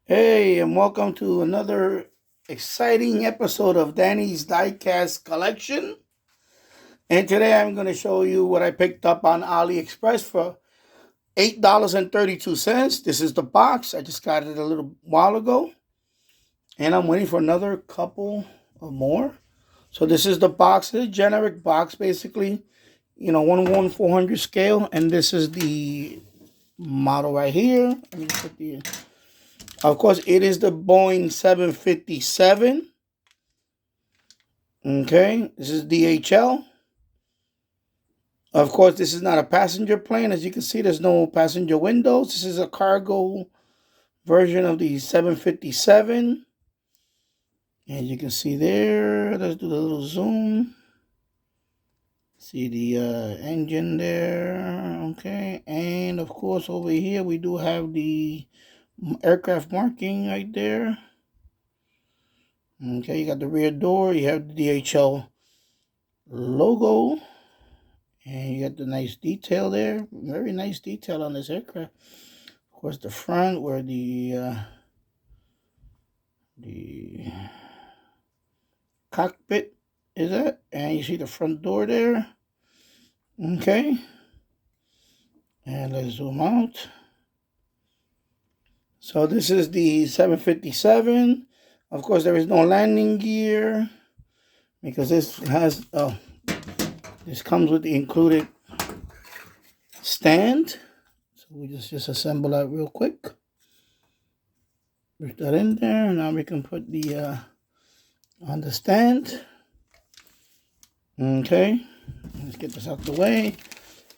Hey, and welcome to another exciting episode of Danny's DieCast collection. And today I'm going to show you what I picked up on Aliexpress for $8.32. This is the box. I just got it a little while ago. And I'm waiting for another couple or more. So this is the box, the generic box basically. 1/400 scale. And this is the model right here. Let me put the... Of course, it is the Boeing 757. Okay, this is DHL. Of course, this is not a passenger plane. As you can see, there's no passenger windows. This is a cargo version of the 757. And you can see there, let's do the little zoom. See the engine there. Okay, and of course, over here, we do have the aircraft marking right there. Okay, you got the rear door. You have the DHL logo. And you got the nice detail there. Very nice detail on this aircraft. Of course, the front where the cockpit is at. And you see the front door there. Okay. And let's zoom out. So this is the 757. Of course, there is no landing gear because this has, this comes with the included stand. So we just assemble that real quick. Put that in there. Now we can put the on the stand. Okay. Let's get this out the way.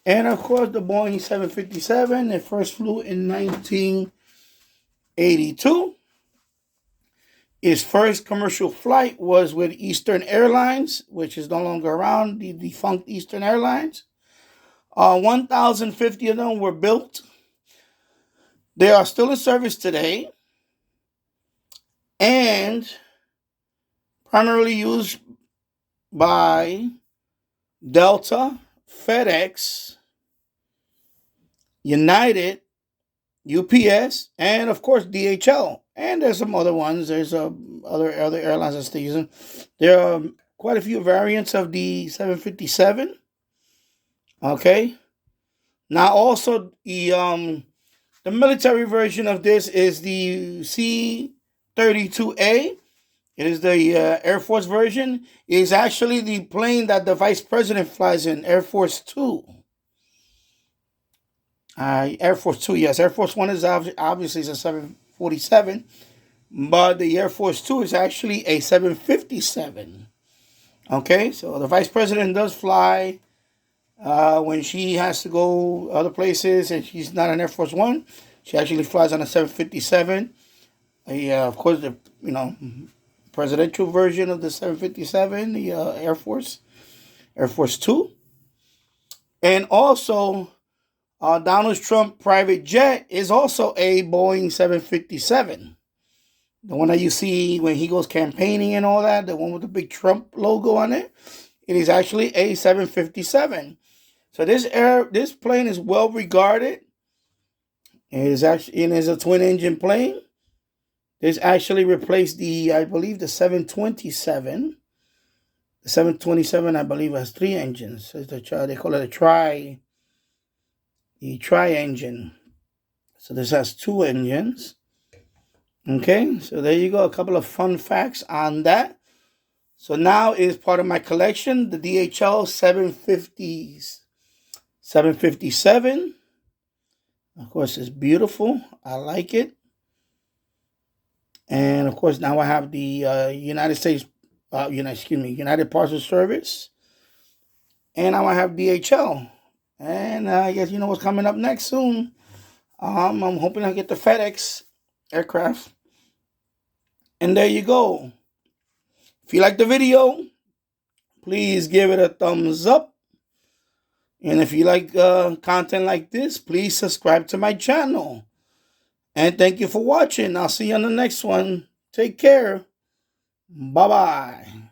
And of course, the Boeing 757. It first flew in 1982. Its first commercial flight was with Eastern Airlines, which is no longer around, the defunct Eastern Airlines. 1,050 of them were built. They are still in service today and primarily used by Delta, FedEx, United, UPS, and of course DHL. And there's some other ones. There's other airlines that still using. There are quite a few variants of the 757. Okay. Now also the military version of this is the C-32A. It is the Air Force version. It is actually the plane that the Vice President flies in, Air Force Two. Air Force Two, yes. Air Force One is obviously a 747, but the Air Force Two is actually a 757. Okay, so the Vice President does fly when she has to go other places and she's not an Air Force One. She actually flies on a 757. Of course, the presidential version of the 757, the Air Force Two, and also Donald Trump private jet is also a Boeing 757. The one that you see when he goes campaigning and all that, the one with the big Trump logo on it, it is actually a 757. So this plane is well regarded. It is a twin engine plane. This actually replaced I believe the 727. The 727, I believe, has three engines. So they call it the tri-engine. So this has two engines. Okay, so there you go. A couple of fun facts on that. So now is part of my collection, the DHL 757. Of course, it's beautiful. I like it. And of course, now I have the United Parcel Service. And now I have DHL. And I guess you know what's coming up next soon. I'm hoping I get the FedEx aircraft. And there you go. If you like the video, please give it a thumbs up. And if you like content like this, please subscribe to my channel. And thank you for watching. I'll see you on the next one. Take care. Bye-bye.